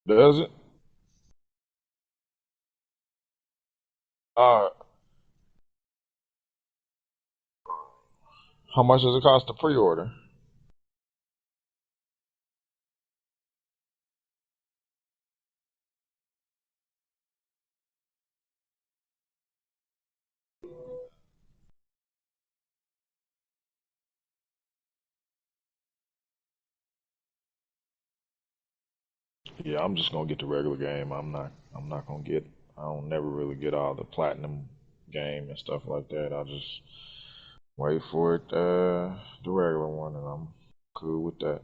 Does it? Uh, how much does it cost to pre-order? Yeah, I'm just gonna get the regular game. I'm not gonna get. I don't never really get all the platinum game and stuff like that. I'll just wait for it, the regular one, and I'm cool with that.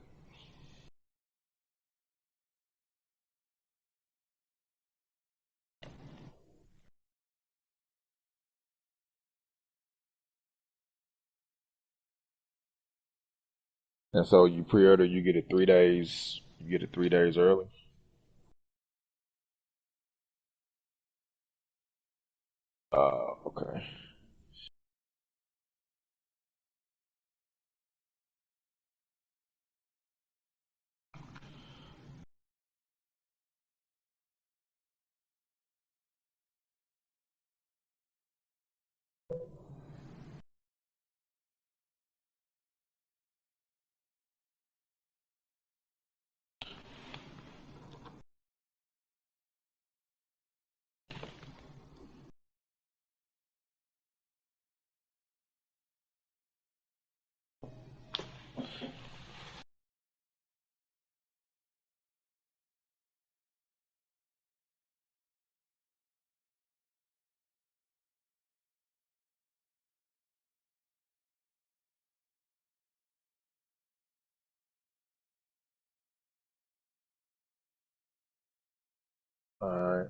And so you pre-order, you get it 3 days. You get it 3 days early. Okay. All right.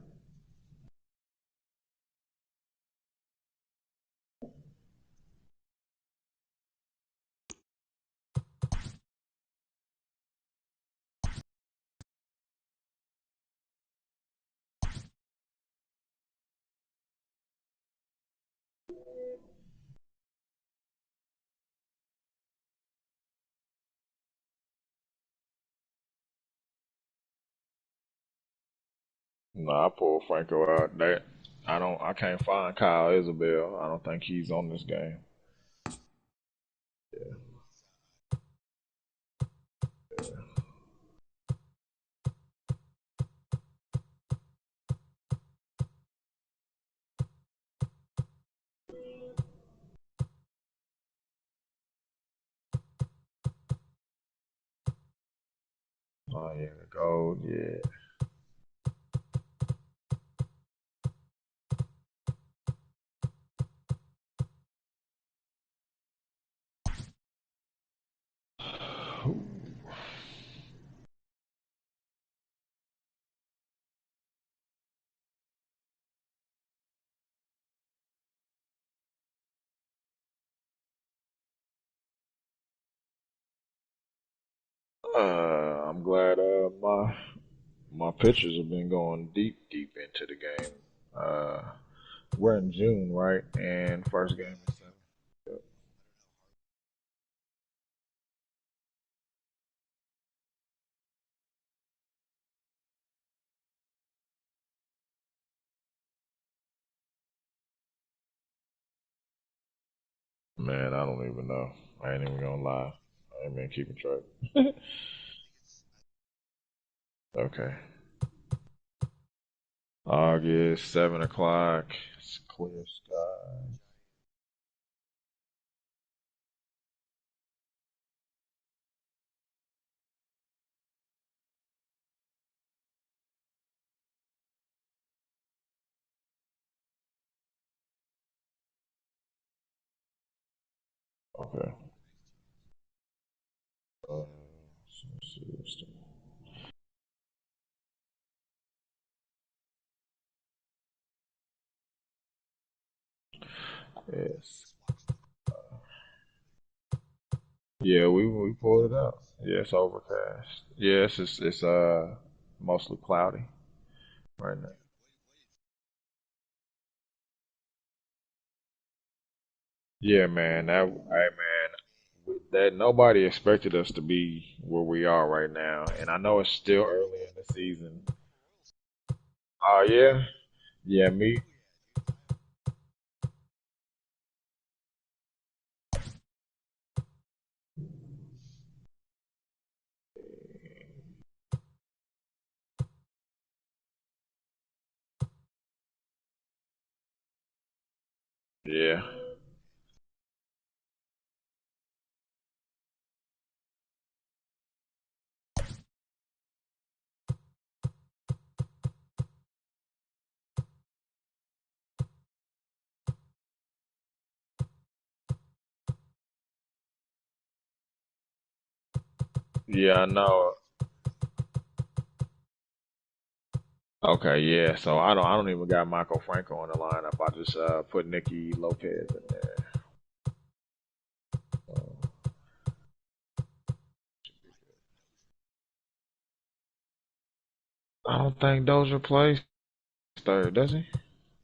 No, I pulled Franco out. That I don't. I can't find Kyle Isabel. I don't think he's on this game. Yeah. Oh yeah, the gold. Yeah. I'm glad my pitchers have been going deep into the game. Uh, we're in June, right? And first game is seven. Yep. Man, I don't even know. I ain't even gonna lie. I ain't been keeping track. Okay. August, 7 o'clock. It's clear sky. Okay. Uh, let's see yes. Yeah, we pulled it out. Yeah, it's overcast. Yes, it's mostly cloudy right now. Yeah, man. Hey, man. That nobody expected us to be where we are right now, and I know it's still early in the season. Oh yeah, yeah, me. Yeah, yeah, I know. Okay, yeah. So I don't even got Michael Franco on the lineup. I just put Nicky Lopez in there. I don't think Dozier plays third, does he?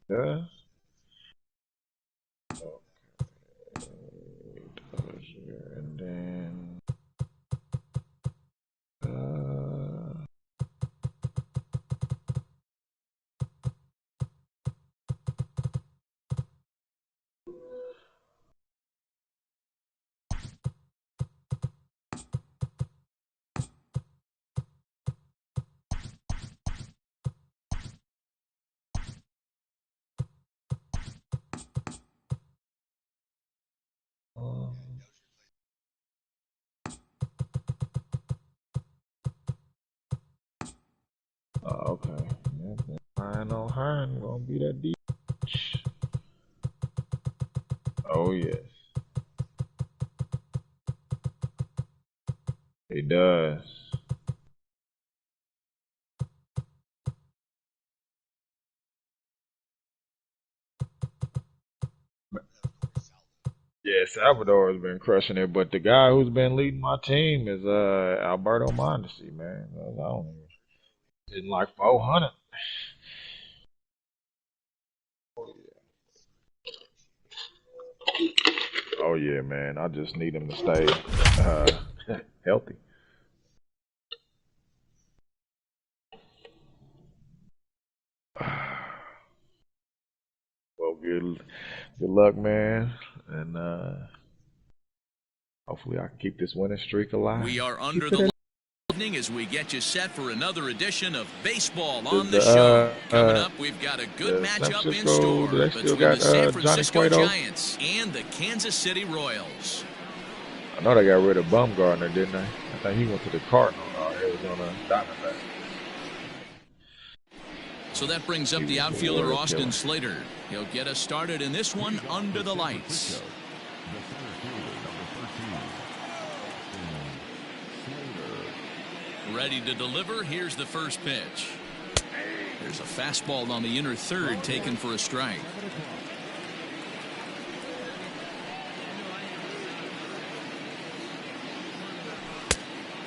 Yeah. Dozier, and then uh, um, okay. Yeah, then Ryan O'Hearn gonna be that deep. Oh yes, he does. Yeah, Salvador has been crushing it, but the guy who's been leading my team is Alberto Mondesi, man. I don't even hitting like 400. Oh yeah, man. I just need him to stay healthy. Well, good luck, man, and hopefully I can keep this winning streak alive. We are under the evening as we get you set for another edition of Baseball Is on the Show. the Coming up, we've got a good San matchup in Francisco? store Do they still between got the San Johnny Francisco Cueto? Giants and the Kansas City Royals. I know they got rid of Bumgarner, didn't they? I think he went to the Cardinals or Arizona Diamondbacks. So that brings up the outfielder Austin Slater. He'll get us started in this one under the lights. Ready to deliver. Here's the first pitch. There's a fastball on the inner third taken for a strike.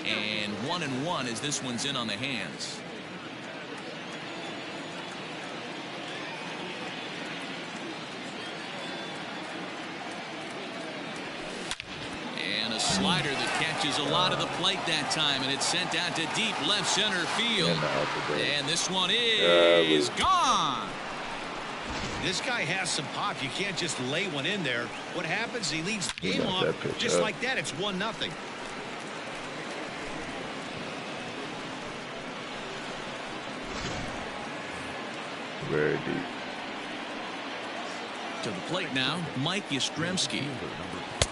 And 1-1 as this one's in on the hands. And a slider that catches a lot of the plate that time, and it's sent out to deep left center field. And this one is gone. This guy has some pop. You can't just lay one in there. What happens? He leads the game off just like that. It's 1-0. Very deep. To the plate now, Mike Yastrzemski.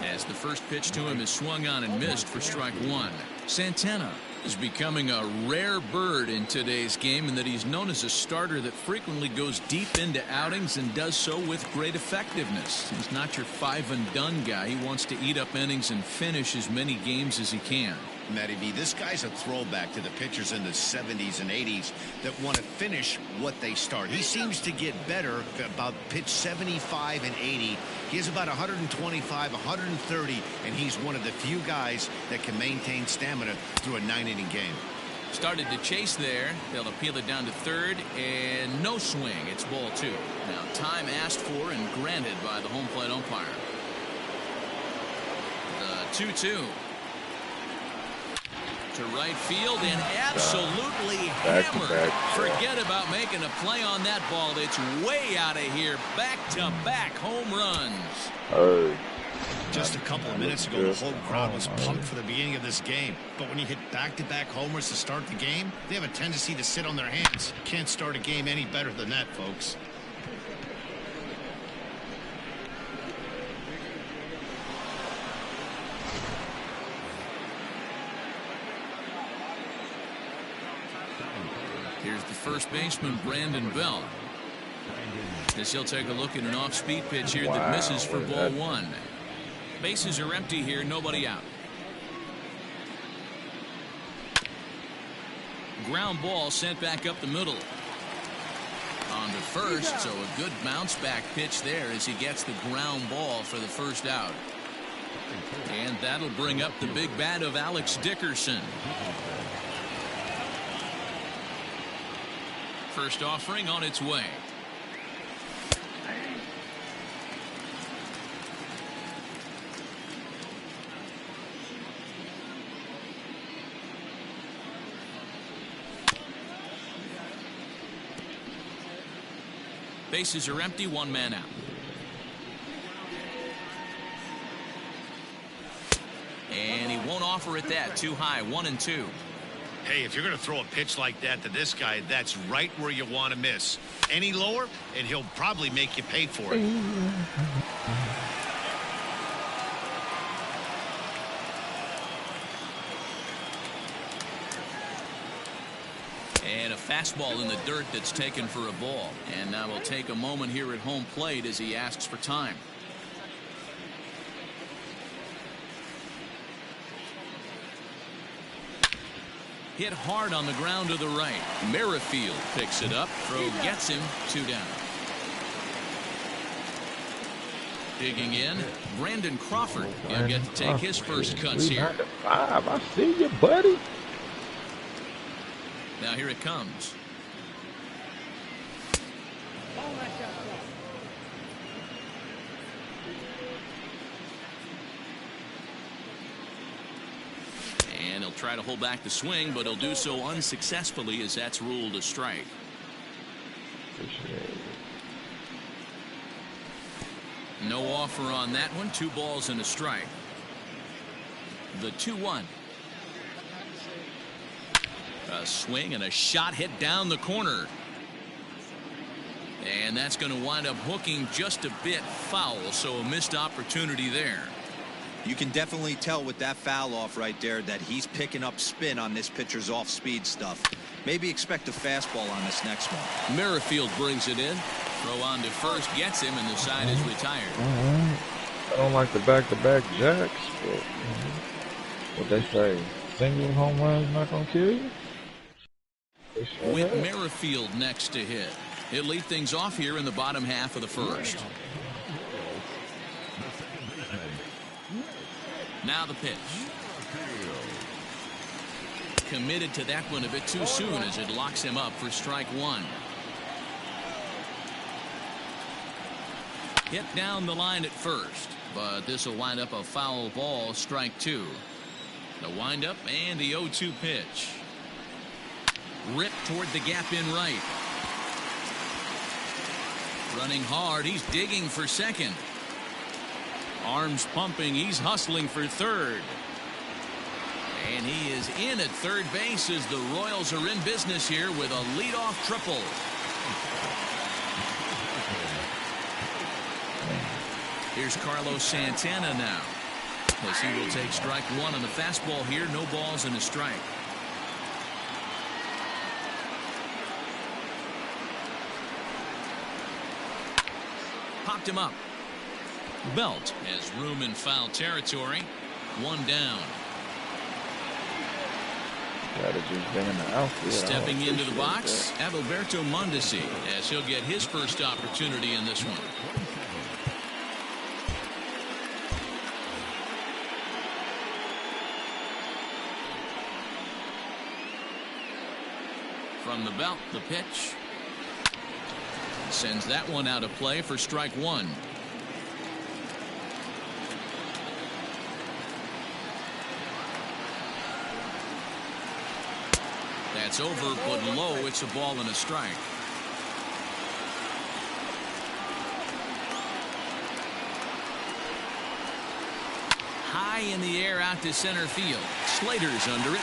As the first pitch to him is swung on and missed for strike one. Santana is becoming a rare bird in today's game in that he's known as a starter that frequently goes deep into outings and does so with great effectiveness. He's not your five and done guy. He wants to eat up innings and finish as many games as he can. Matty V, this guy's a throwback to the pitchers in the 70s and 80s that want to finish what they start. He seems to get better about pitch 75 and 80. He has about 125, 130, and he's one of the few guys that can maintain stamina through a 9-inning game. Started to chase there. They'll appeal it down to third, and no swing. It's ball two. Now time asked for and granted by the home plate umpire. The 2-2. to right field and absolutely hammered. Back-to-back. Forget about making a play on that ball. It's way out of here. Back-to-back home runs. Just a couple of minutes ago, the whole crowd was pumped for the beginning of this game. But when you hit back-to-back homers to start the game, they have a tendency to sit on their hands. Can't start a game any better than that, folks. Here's the first baseman, Brandon Belt. As he'll take a look at an off-speed pitch here that misses for ball one. Bases are empty here, nobody out. Ground ball sent back up the middle. On to first, so a good bounce-back pitch there as he gets the ground ball for the first out. And that'll bring up the big bat of Alex Dickerson. First offering on its way. Bases are empty, one man out. And he won't offer it that. Too high, 1-2. Hey, if you're going to throw a pitch like that to this guy, that's right where you want to miss. Any lower, and he'll probably make you pay for it. And a fastball in the dirt that's taken for a ball. And now we'll take a moment here at home plate as he asks for time. Hit hard on the ground to the right. Merrifield picks it up. Throw gets him. 2 down. Digging in, Brandon Crawford. He'll get to take his first cuts here. 5. I see you, buddy. Now here it comes. And he'll try to hold back the swing, but he'll do so unsuccessfully as that's ruled a strike. No offer on that one. 2 balls and a strike. The 2-1. A swing and a shot hit down the corner. And that's going to wind up hooking just a bit foul, so a missed opportunity there. You can definitely tell with that foul off right there that he's picking up spin on this pitcher's off-speed stuff. Maybe expect a fastball on this next one. Merrifield brings it in. Throw on to first, gets him, and the side is retired. I don't like the back-to-back jacks, but what they say, single home run's not going to kill you? With Merrifield next to hit. He'll lead things off here in the bottom half of the first. Now the pitch. Committed to that one a bit too soon as it locks him up for strike 1. Hit down the line at first, but this will wind up a foul ball, strike 2. The windup and the 0-2 pitch. Ripped toward the gap in right. Running hard, he's digging for second. Arms pumping, he's hustling for third. And he is in at third base as the Royals are in business here with a leadoff triple. Here's Carlos Santana now, as he will take strike 1 on the fastball here. No balls and a strike. Popped him up. Belt has room in foul territory. 1 down. Stepping into the box, Adalberto Mondesi, as he'll get his first opportunity in this one. From the belt, the pitch. Sends that one out of play for strike 1. That's over, but low. It's a ball and a strike. High in the air out to center field. Slater's under it.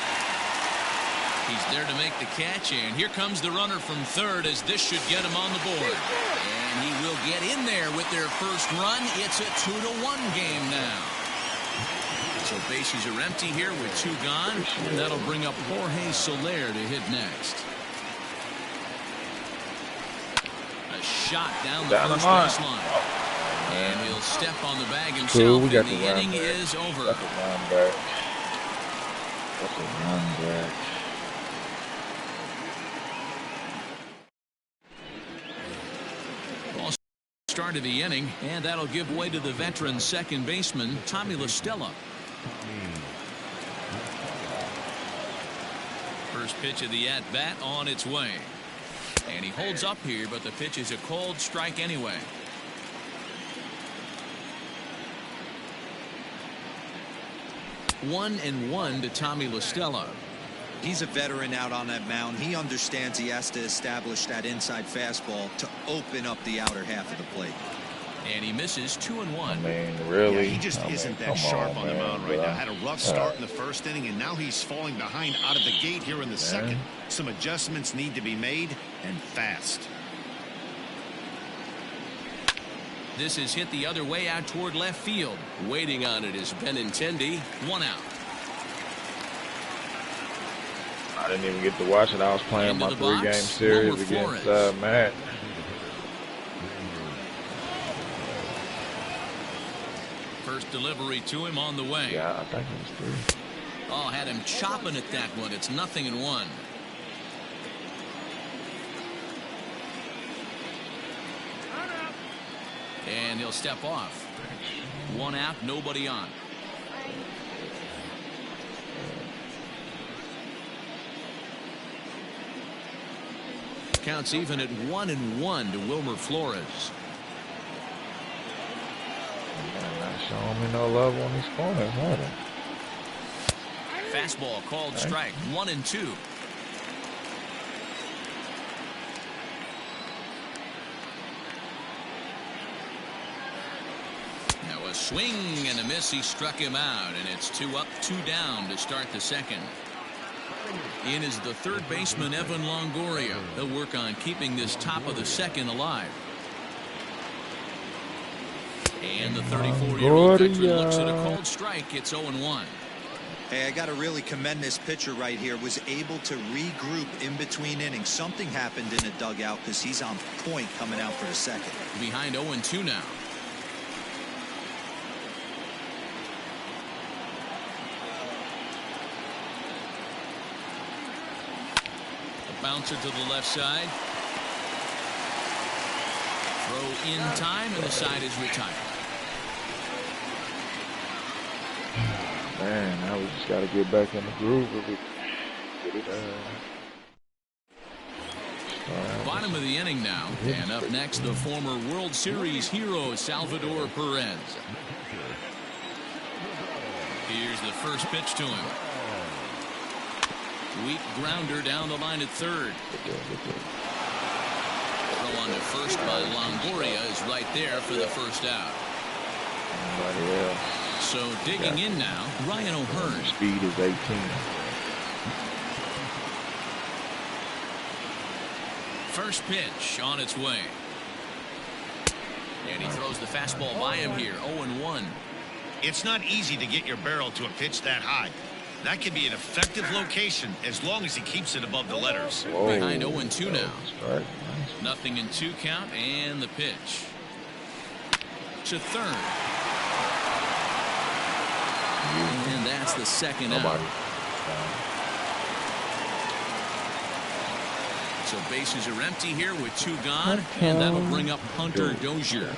He's there to make the catch, and here comes the runner from third as this should get him on the board. And he will get in there with their first run. It's a 2-1 game now. So bases are empty here with 2 gone. And that'll bring up Jorge Soler to hit next. A shot down the first baseline. And he'll step on the bag himself. Cool, we got and the inning is over. That's a run back. That's a run back. Start of the inning, and that'll give way to the veteran second baseman Tommy La Stella. First pitch of the at-bat on its way, and he holds up here, but the pitch is a cold strike anyway. One and one to Tommy La Stella. He's a veteran out on that mound. He understands he has to establish that inside fastball to open up the outer half of the plate. And he misses 2-1. I mean, really? Yeah, he just isn't that sharp on the mound right now. Had a rough start in the first inning, and now he's falling behind out of the gate here in the second. Some adjustments need to be made, and fast. This is hit the other way out toward left field. Waiting on it is Benintendi. 1 out. I didn't even get to watch it. I was playing my 3-game series against Matt. First delivery to him on the way. Yeah, I think it was 3. Oh, had him chopping at that one. It's 0-1. And he'll step off. 1 out, nobody on. Counts even at 1-1 to Wilmer Flores. Not showing me no love on these corners, huh? Fastball called strike. 1-2. Now a swing and a miss. He struck him out, and it's 2 up, 2 down to start the second. In is the third baseman, Evan Longoria. He'll work on keeping this top of the second alive. And the 34-year-old veteran looks at a cold strike. It's 0-1. Hey, I got to really commend this pitcher right here. Was able to regroup in between innings. Something happened in the dugout because he's on point coming out for the second. Behind 0-2 now. Bouncer to the left side. Throw in time, and the side is retired. Man, now we just got to get back in the groove of it. Get it, Bottom of the inning now, and up next, the former World Series hero Salvador Perez. Here's the first pitch to him. Weak grounder down the line at third. Throw on to first by Longoria is right there for the first out. So digging in now, Ryan O'Hearn. Speed is 18. First pitch on its way. And he throws the fastball by him here. 0-1. It's not easy to get your barrel to a pitch that high. That could be an effective location as long as he keeps it above the letters. Whoa. Behind 0-2 now. Right. Nice. 0-2 count, and the pitch to third. And that's the second out. So bases are empty here with 2 gone, and that'll bring up Hunter Dozier.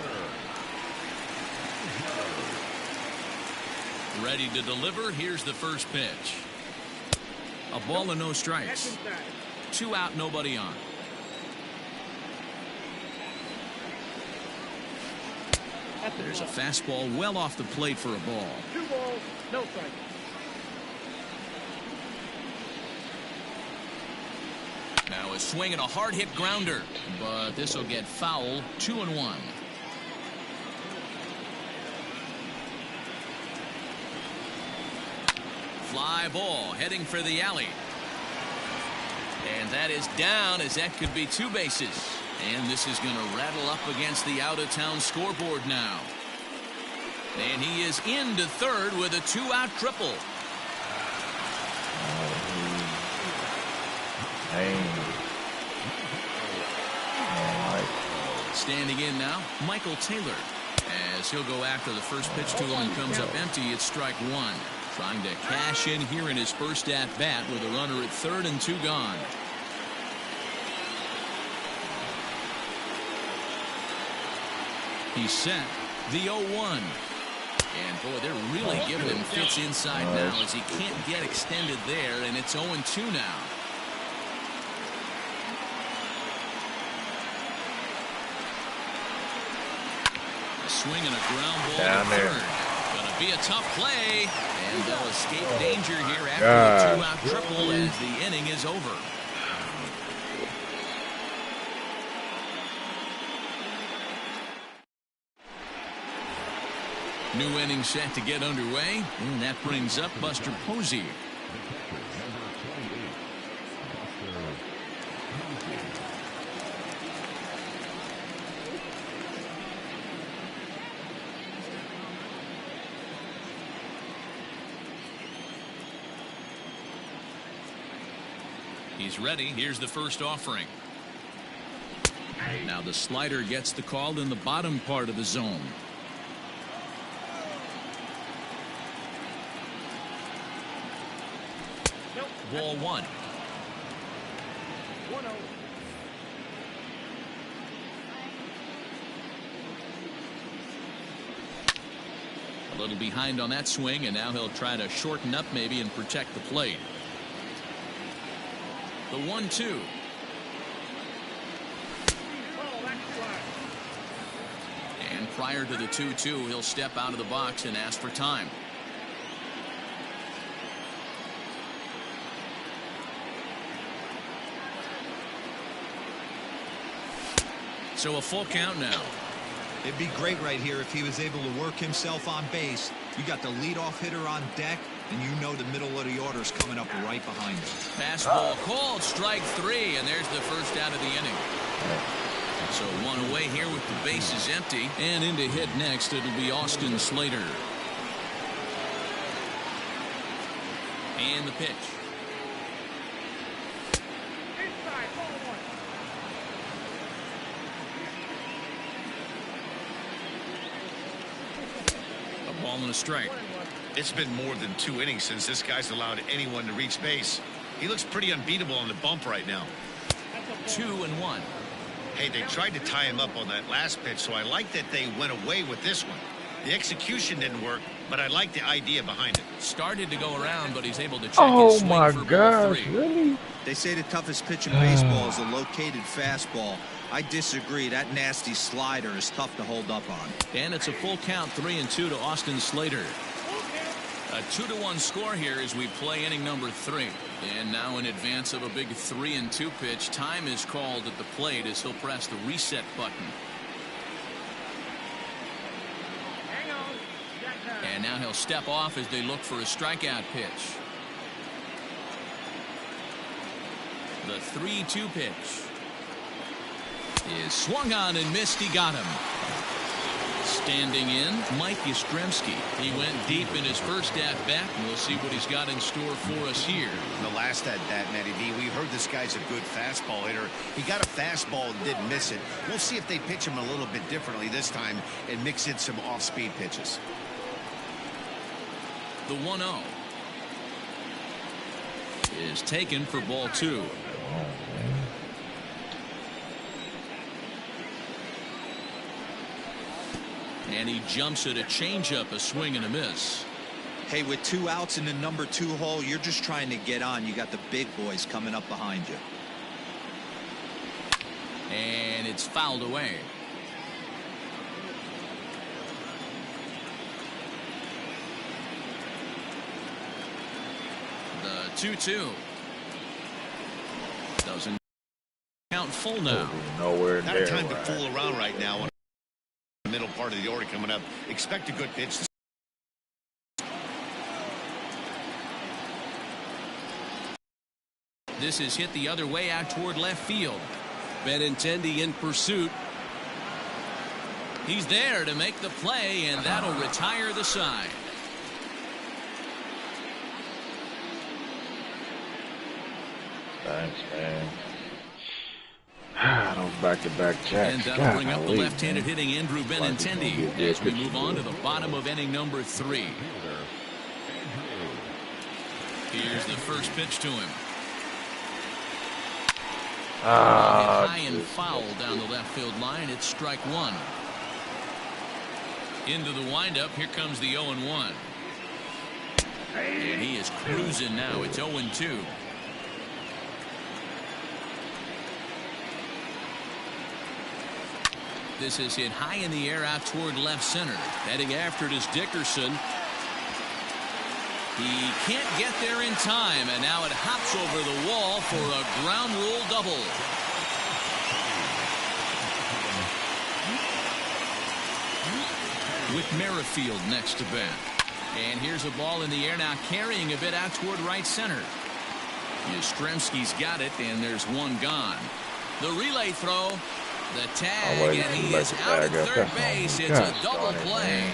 Ready to deliver. Here's the first pitch. A ball and no strikes. 2 out, nobody on. There's a fastball well off the plate for a ball. 2 balls, no strikes. A swing and a hard hit grounder, but this will get foul. 2-1. Fly ball heading for the alley. And that is down, as that could be 2 bases. And this is going to rattle up against the out-of-town scoreboard now. And he is into third with a 2-out triple. Standing in now, Michael Taylor, as he'll go after the first pitch to him and comes up empty. It's strike 1. Trying to cash in here in his first at-bat with a runner at third and 2 gone. He's set the 0-1. And boy, they're really giving him fits inside now, as he can't get extended there, and it's 0-2 now. A swing and a ground ball to third. Gonna be a tough play, and they'll escape danger here after the 2-out triple as the inning is over. New inning set to get underway, and that brings up Buster Posey. He's ready. Here's the first offering. Now the slider gets the call in the bottom part of the zone. Ball 1. A little behind on that swing, and now he'll try to shorten up maybe and protect the plate. The 1-2. And prior to the 2-2, he'll step out of the box and ask for time. So a full count now. It'd be great right here if he was able to work himself on base. You got the leadoff hitter on deck, and you know the middle of the order is coming up right behind him. Fastball called, strike 3, and there's the first out of the inning. So 1 away here with the bases empty, and in to hit next it'll be Austin Slater. And the pitch. Ball and a strike. It's been more than 2 innings since this guy's allowed anyone to reach base. He looks pretty unbeatable on the bump right now. 2-1. Hey, they tried to tie him up on that last pitch, so I like that they went away with this one. The execution didn't work, but I like the idea behind it. Started to go around, but he's able to check his swing for ball 3. Really? They say the toughest pitch in baseball is a located fastball. I disagree. That nasty slider is tough to hold up on. And it's a full count, 3-2 to Austin Slater. A 2-1 score here as we play inning number 3. And now in advance of a big 3-2 pitch, time is called at the plate as he'll press the reset button. And now he'll step off as they look for a strikeout pitch. The 3-2 pitch is swung on and missed. He got him. Standing in, Mike Yastrzemski. He went deep in his first at-bat, and we'll see what he's got in store for us here. The last at-bat, Matty V, we heard this guy's a good fastball hitter. He got a fastball and didn't miss it. We'll see if they pitch him a little bit differently this time and mix in some off-speed pitches. The 1-0 is taken for ball 2. And he jumps at a changeup, a swing and a miss. Hey, with 2 outs in the number 2 hole, you're just trying to get on. You got the big boys coming up behind you. And it's fouled away. The 2-2 doesn't count full now. Nowhere Not near a time to right. fool around right now. On the middle part of the order coming up. Expect a good pitch. This is hit the other way out toward left field. Benintendi in pursuit. He's there to make the play, and that'll retire the side. Thanks, man. Those back-to-back jacks. And that'll bring up the left-handed hitting Andrew Benintendi as we move on to the bottom of inning number 3. Here's the first pitch to him. High and foul down the left field line. It's strike 1. Into the windup. Here comes the 0-1. And he is cruising now. It's 0-2. This is hit high in the air out toward left center. Heading after it is Dickerson. He can't get there in time, and now it hops over the wall for a ground rule double. With Merrifield next to bat. And here's a ball in the air now, carrying a bit out toward right center. Yastrzemski's got it, and there's one gone. The relay throw. The tag, and he is out at third base. It's a double play.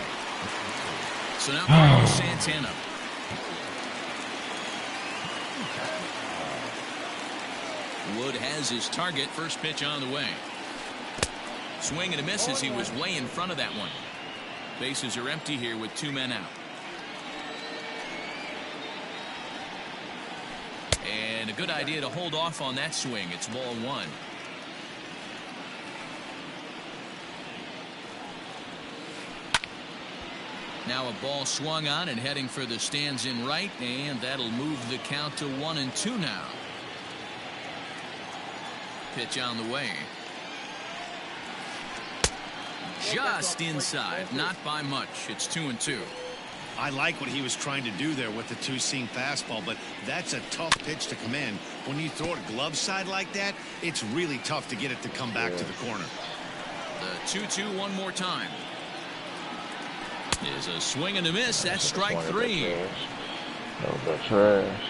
So now Carlos Santana. Wood has his target. First pitch on the way. Swing and a miss as he was way in front of that one. Bases are empty here with 2 men out. And a good idea to hold off on that swing. It's ball 1. Now a ball swung on and heading for the stands in right, and that'll move the count to 1-2 now. Pitch on the way. Just inside, not by much. It's 2-2. I like what he was trying to do there with the two-seam fastball, but that's a tough pitch to command. When you throw it glove side like that, it's really tough to get it to come back to the corner. The 2-2 one more time. Is a swing and a miss. That's strike 3. That was trash.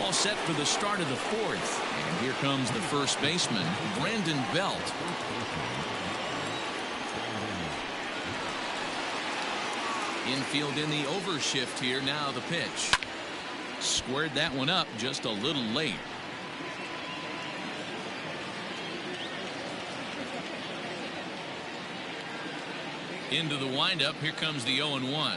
All set for the start of the 4th. And here comes the first baseman, Brandon Belt. Infield in the overshift here. Now the pitch. Squared that one up just a little late. Into the windup. Here comes the 0-1.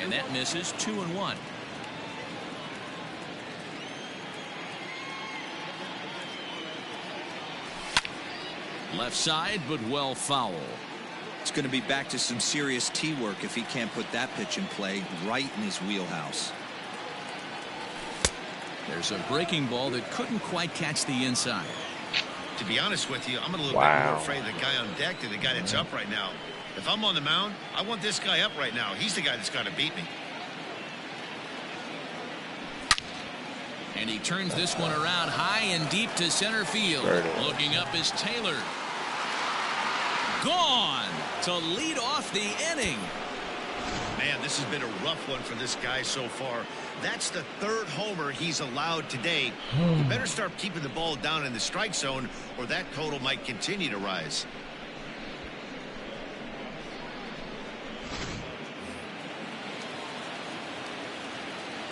And that misses. 2-1. Left side, but well foul. It's going to be back to some serious tee work if he can't put that pitch in play right in his wheelhouse. There's a breaking ball that couldn't quite catch the inside. To be honest with you, I'm a little bit more afraid of the guy on deck than the guy that's up right now. If I'm on the mound, I want this guy up right now. He's the guy that's got to beat me. And he turns this one around high and deep to center field. Looking up is Taylor. Gone to lead off the inning. Man, this has been a rough one for this guy so far. That's the 3rd homer he's allowed today. He better start keeping the ball down in the strike zone, or that total might continue to rise.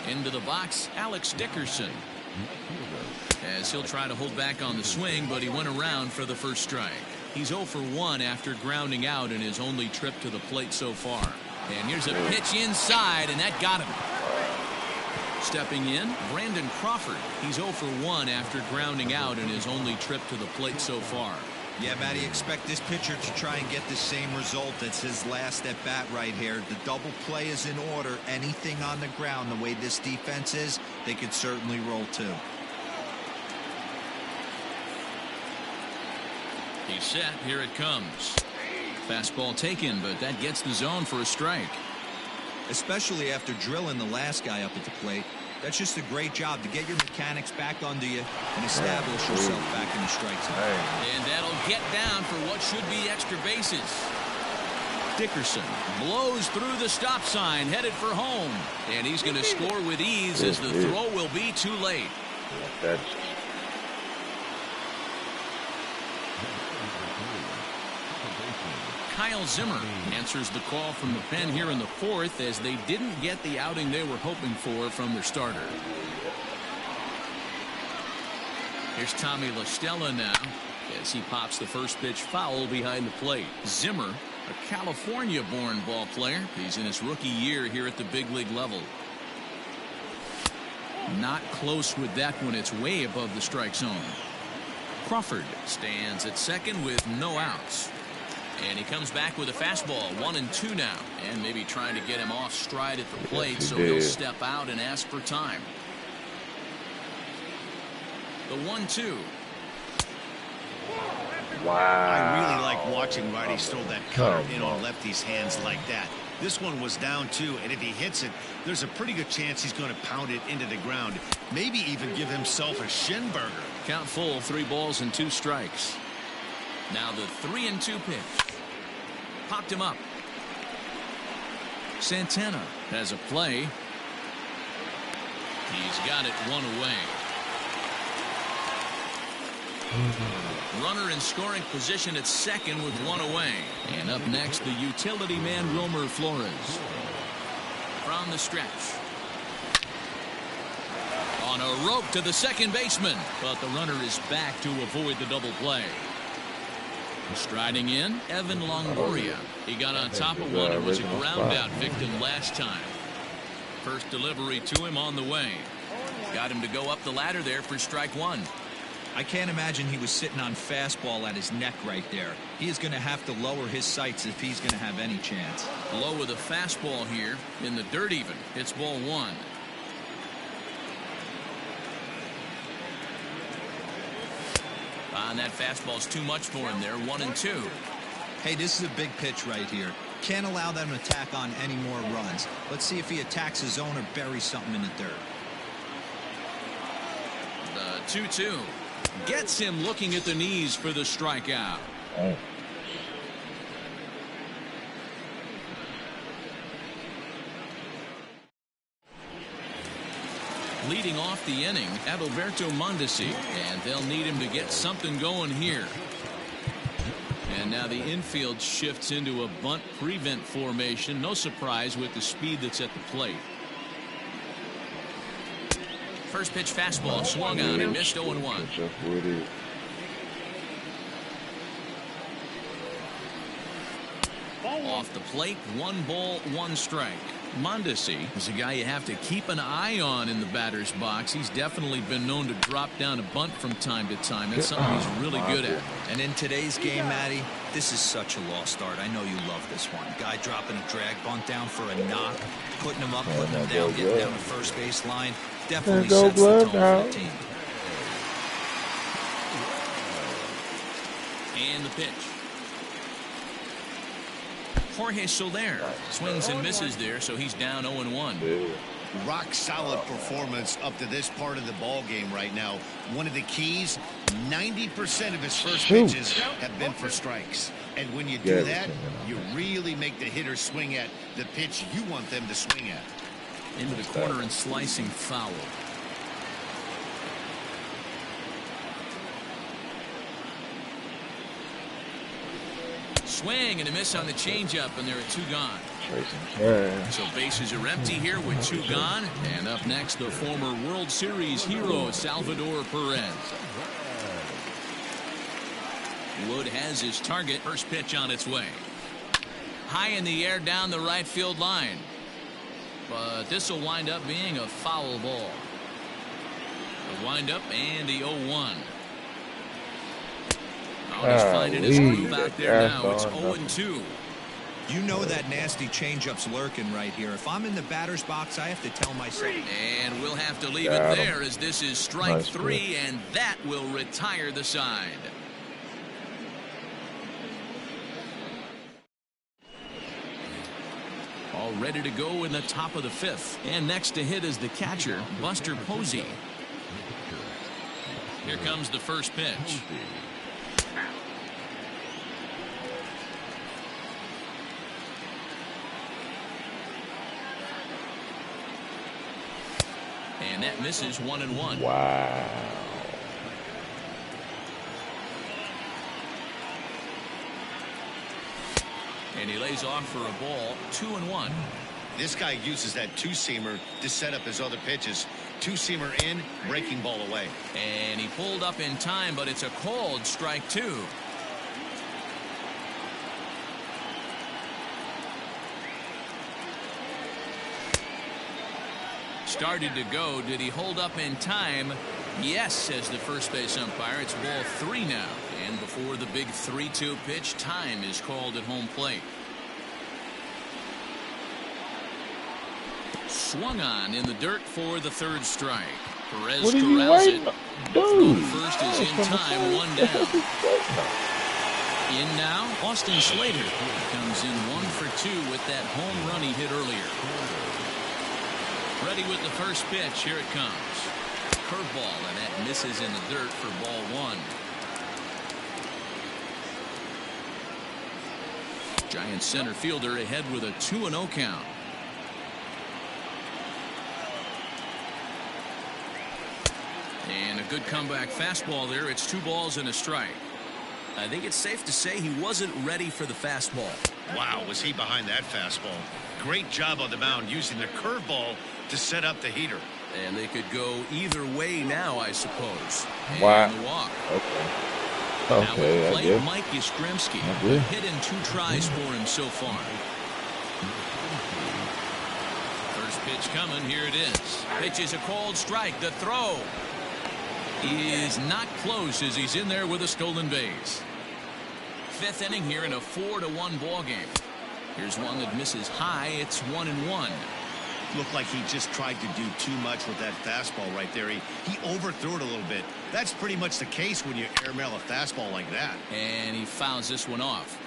Into the box, Alex Dickerson. As he'll try to hold back on the swing, but he went around for the first strike. He's 0 for 1 after grounding out in his only trip to the plate so far. And here's a pitch inside, and that got him. Stepping in, Brandon Crawford. He's 0 for 1 after grounding out in his only trip to the plate so far. Yeah, Matty, expect this pitcher to try and get the same result as his last at bat right here. The double play is in order. Anything on the ground, the way this defense is, they could certainly roll too. He's set. Here it comes. Fastball taken, but that gets the zone for a strike. Especially after drilling the last guy up at the plate. That's just a great job to get your mechanics back under you and establish yourself back in the strike zone. And that'll get down for what should be extra bases. Dickerson blows through the stop sign, headed for home. And he's going to score with ease as the throw will be too late. Kyle Zimmer answers the call from the pen here in the fourth as they didn't get the outing they were hoping for from their starter. Here's Tommy La Stella now as he pops the first pitch foul behind the plate. Zimmer, a California-born ball player. He's in his rookie year here at the big league level. Not close with that one. It's way above the strike zone. Crawford stands at second with no outs. And he comes back with a fastball, 1-2 now. And maybe trying to get him off stride at the plate, so he'll step out and ask for time. The 1-2. Wow. I really like watching righties throw that cutter in on lefties' hands like that. This one was down 2, and if he hits it, there's a pretty good chance he's going to pound it into the ground. Maybe even give himself a shin burger. Count full, 3 balls and 2 strikes. Now the 3-2 pitch. Popped him up. Santana has a play. He's got it 1 away. Runner in scoring position at second with 1 away. And up next, the utility man, Wilmer Flores. From the stretch. On a rope to the second baseman. But the runner is back to avoid the double play. Striding in, Evan Longoria. He got on top of one and was a ground out victim last time. First delivery to him on the way. Got him to go up the ladder there for strike 1. I can't imagine he was sitting on fastball at his neck right there. He is going to have to lower his sights if he's going to have any chance. Low with a fastball here in the dirt even. It's ball 1. And that fastball's too much for him there. 1-2. Hey, this is a big pitch right here. Can't allow them to tack on any more runs. Let's see if he attacks his zone or buries something in the dirt. The 2-2 gets him looking at the knees for the strikeout. Oh. Leading off the inning, Adalberto Mondesi, and they'll need him to get something going here. And now the infield shifts into a bunt prevent formation. No surprise with the speed that's at the plate. First pitch fastball swung on and missed 0-1. Off the plate, 1 ball, 1 strike. Mondesi is a guy you have to keep an eye on in the batter's box. He's definitely been known to drop down a bunt from time to time. That's something he's really good at. And in today's game, Matty, this is such a lost art. I know you love this one. Guy dropping a drag bunt down for a knock, putting him up, putting him down, getting down the first base line. Definitely sets the tone for the team. And the pitch. Jorge Soler swings and misses there, so he's down 0-1. Rock solid performance up to this part of the ball game right now. One of the keys, 90% of his first pitches have been for strikes. And when you do that, you really make the hitter swing at the pitch you want them to swing at. Into the corner and slicing foul. Swing and a miss on the changeup, and there are 2 gone. So bases are empty here with 2 gone. And up next, the former World Series hero, Salvador Perez. Wood has his target. First pitch on its way. High in the air down the right field line. But this will wind up being a foul ball. The windup and the 0-1. Oh, he's finding his groove out there now. It's 0-2. You know that nasty changeup's lurking right here. If I'm in the batter's box, I have to tell myself. And we'll have to leave it there as this is strike three, and that will retire the side. All ready to go in the top of the fifth. And next to hit is the catcher, Buster Posey. Here comes the first pitch. And that misses 1-1. Wow. And he lays off for a ball, 2-1. This guy uses that two-seamer to set up his other pitches. Two-seamer in, breaking ball away. And he pulled up in time, but it's a called strike two. Started to go. Did he hold up in time? Yes, says the first base umpire. It's ball three now. And before the big 3-2 pitch, time is called at home plate. Swung on in the dirt for the third strike. Perez corrals it. Dude. First is in time, one down. In now, Austin Slater comes in 1-for-2 with that home run he hit earlier. Ready with the first pitch. Here it comes. Curveball, and that misses in the dirt for ball one. Giant center fielder ahead with a 2-0 count. And a good comeback fastball there. It's 2 balls and a strike. I think it's safe to say he wasn't ready for the fastball. Wow, was he behind that fastball. Great job on the mound using the curveball to set up the heater. And they could go either way now, I suppose. And wow. The walk. Okay. Now with the plate, Mike Yastrzemski. Hit in 2 tries for him so far. First pitch coming. Here it is. Pitch is a called strike. The throw is not close as he's in there with a stolen base. 5th inning here in a 4-1 ball game. Here's one that misses high. It's 1-1. Looked like he just tried to do too much with that fastball right there. He overthrew it a little bit. That's pretty much the case when you airmail a fastball like that. And he fouls this one off.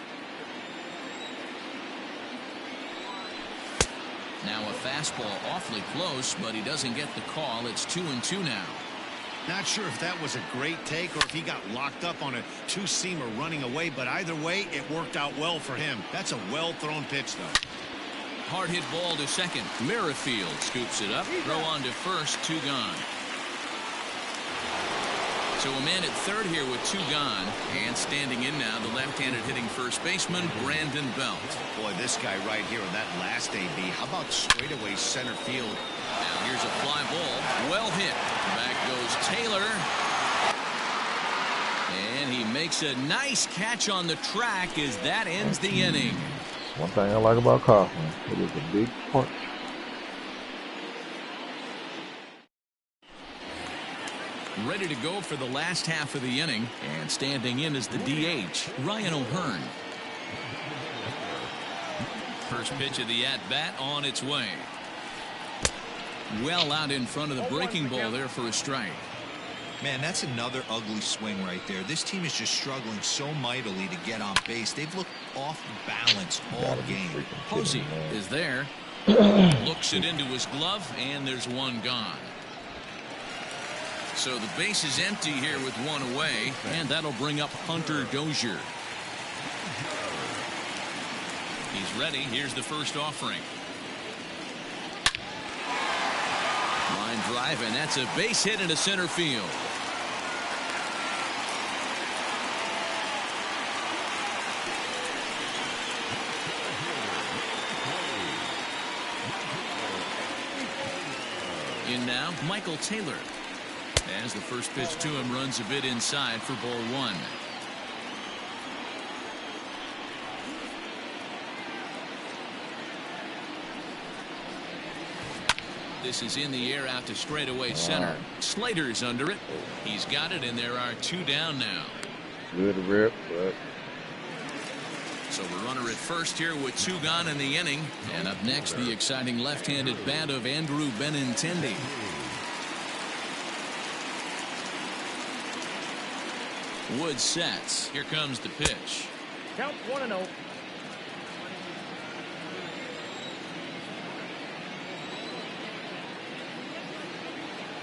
Now a fastball awfully close, but he doesn't get the call. It's 2-2 now. Not sure if that was a great take or if he got locked up on a two-seamer running away, but either way, it worked out well for him. That's a well-thrown pitch, though. Hard hit ball to second. Merrifield scoops it up. Throw on to first. 2 gone. So a man at third here with 2 gone. And standing in now, the left-handed hitting first baseman, Brandon Belt. Boy, this guy right here on that last AB. How about straightaway center field? Now here's a fly ball. Well hit. Back goes Taylor. And he makes a nice catch on the track as that ends the inning. One thing I like about Kaufman, it is a big punch. Ready to go for the last half of the inning, and standing in is the DH, Ryan O'Hearn. First pitch of the at-bat on its way. Well out in front of the breaking ball there for a strike. Man, that's another ugly swing right there. This team is just struggling so mightily to get on base. They've looked off balance all game. Posey is there. Looks it into his glove, and there's one gone. So the base is empty here with one away, and that'll bring up Hunter Dozier. He's ready. Here's the first offering. Line drive, and that's a base hit into center field. In now, Michael Taylor. As the first pitch to him runs a bit inside for ball one. This is in the air out to straightaway center. Slater's under it. He's got it, and there are 2 down now. Good rip, but So the runner at first here with 2 gone in the inning. And up next, the exciting left-handed bat of Andrew Benintendi. Wood sets. Here comes the pitch. Count 1-0.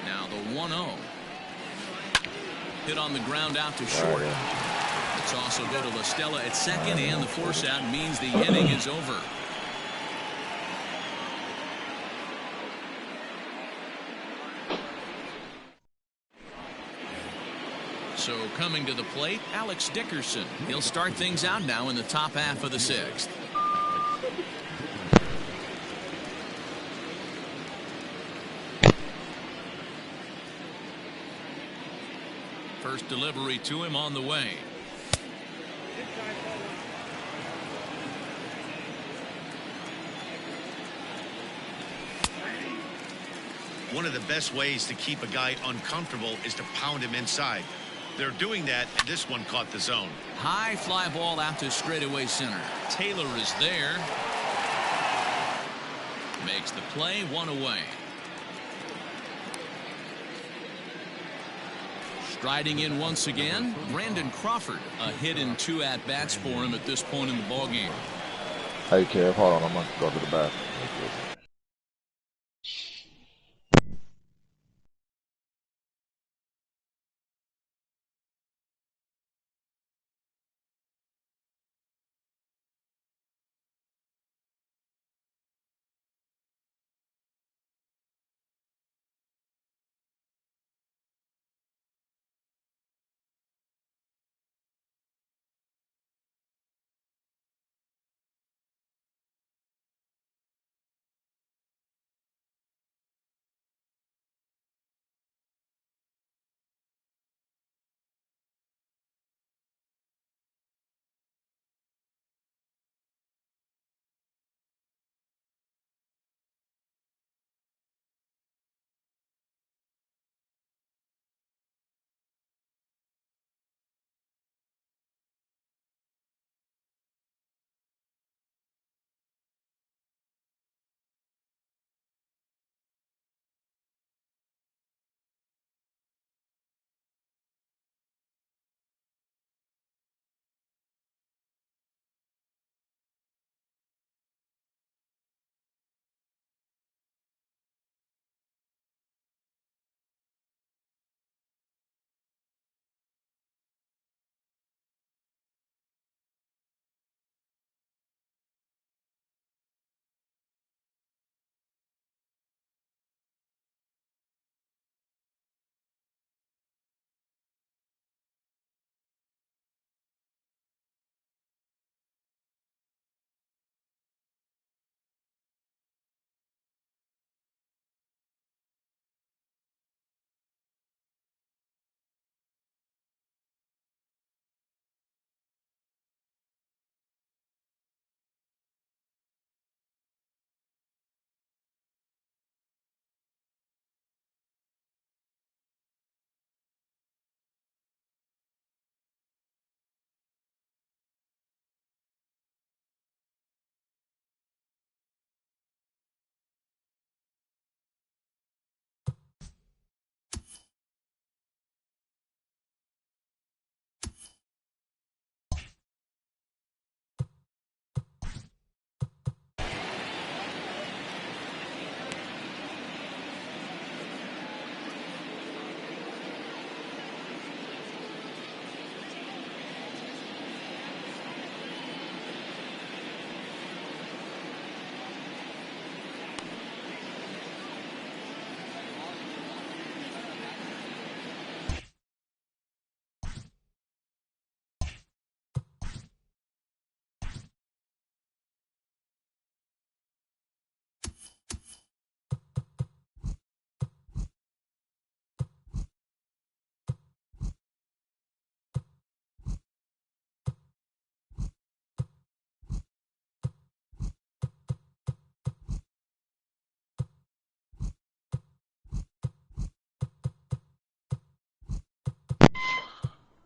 Now the 1-0. Hit on the ground out to short. It's also go to La Stella at second, and the force out means the inning is over. So coming to the plate, Alex Dickerson. He'll start things out now in the top half of the 6th. First delivery to him on the way. One of the best ways to keep a guy uncomfortable is to pound him inside. They're doing that, and this one caught the zone. High fly ball out to straightaway center. Taylor is there. Makes the play, 1 away. Striding in once again, Brandon Crawford. A hit in 2 at-bats for him at this point in the ballgame. hey, Kev, hold on. I'm going to go to the bathroom.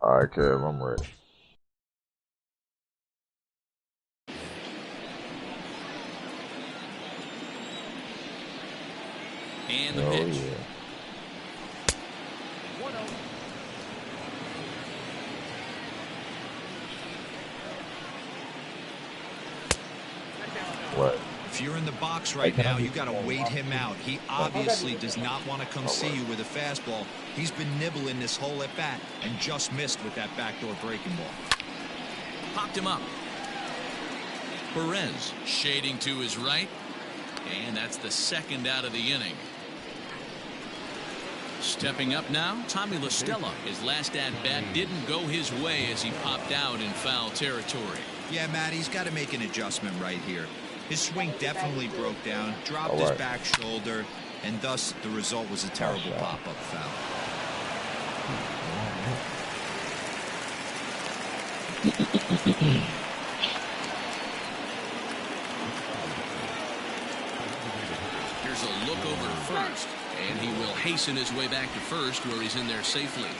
All right, Kev, I'm ready. And the pitch. Yeah. What? If you're in the box right now, you got to wait him out. He obviously does not want to come see you with a fastball. He's been nibbling this whole at bat and just missed with that backdoor breaking ball. Popped him up. Perez shading to his right, and that's the second out of the inning. Stepping up now, Tommy La Stella. His last at bat didn't go his way as he popped out in foul territory. Yeah, Matt, he's got to make an adjustment right here. His swing definitely broke down, dropped his back shoulder, and thus the result was a terrible pop-up foul. Here's a look over to first, and he will hasten his way back to first where he's in there safely.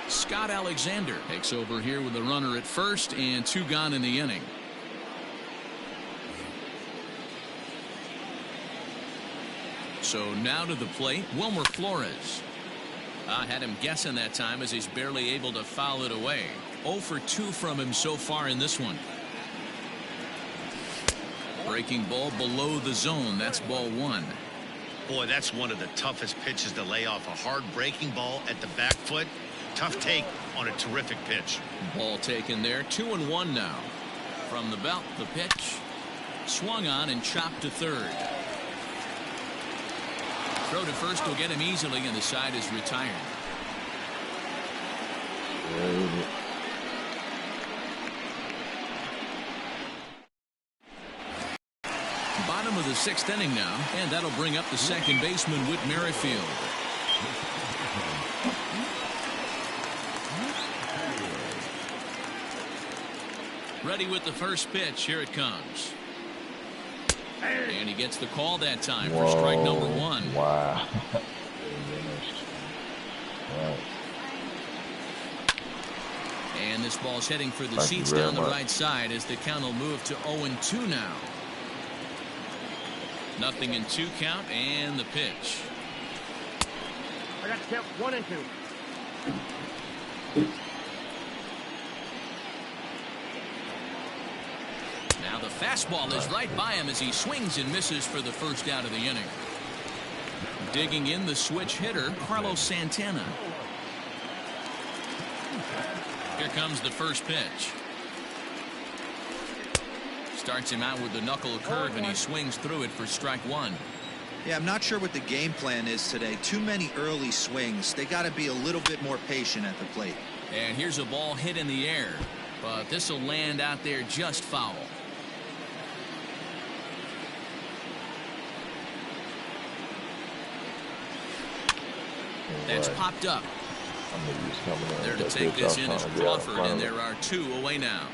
Scott Alexander takes over here with a runner at first and 2 gone in the inning. So now to the plate, Wilmer Flores. I had him guessing that time as he's barely able to foul it away. 0 for 2 from him so far in this one. Breaking ball below the zone. That's ball 1. Boy, that's one of the toughest pitches to lay off. A hard breaking ball at the back foot. Tough take on a terrific pitch. Ball taken there. 2-1 now. From the belt, the pitch. Swung on and chopped to third. Throw to first will get him easily, and the side is retired. Bottom of the 6th inning now, and that'll bring up the second baseman, Whit Merrifield. Ready with the first pitch. Here it comes. And he gets the call that time for strike number 1. Wow. And this ball's heading for the seats down the right side as the count will move to 0-2 now. 0-2 count, and the pitch. I got to count 1 and 2. Now the fastball is right by him as he swings and misses for the first out of the inning. Digging in the switch hitter, Carlos Santana. Here comes the first pitch. Starts him out with the knuckle curve, and he swings through it for strike 1. Yeah, I'm not sure what the game plan is today. Too many early swings. They got to be a little bit more patient at the plate. And here's a ball hit in the air, but this will land out there just foul. That's popped up. There to take this in is Crawford, and there are 2 away now.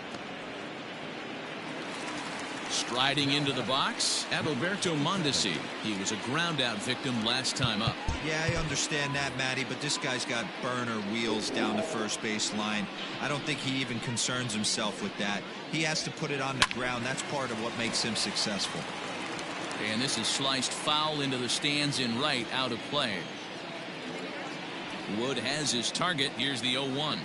Striding into the box, Adalberto Mondesi. He was a ground-out victim last time up. Yeah, I understand that, Matty, but this guy's got burner wheels down the first base line. I don't think he even concerns himself with that. He has to put it on the ground. That's part of what makes him successful. And this is sliced foul into the stands in right, out of play. Wood has his target. Here's the 0-1.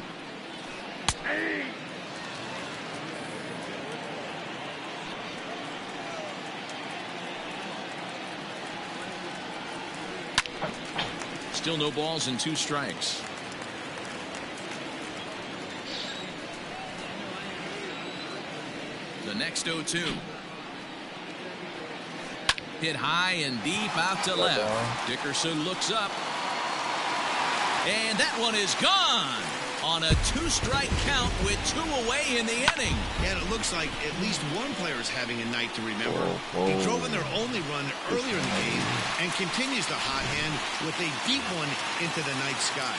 Still no balls and 2 strikes. The next 0-2. Hit high and deep out to left. Dickerson looks up. And that one is gone on a 2-strike count with 2 away in the inning. And it looks like at least one player is having a night to remember. He drove in their only run earlier in the game and continues the hot hand with a deep one into the night sky.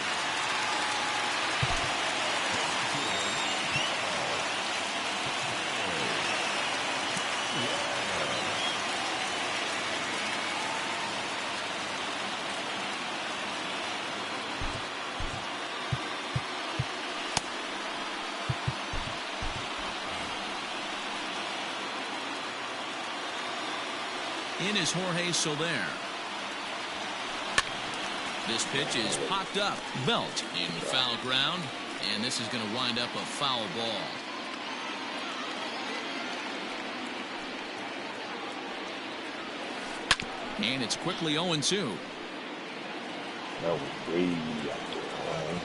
In is Jorge Soler. This pitch is popped up. Belt in foul ground, and this is going to wind up a foul ball. And it's quickly 0-2. That was way out there.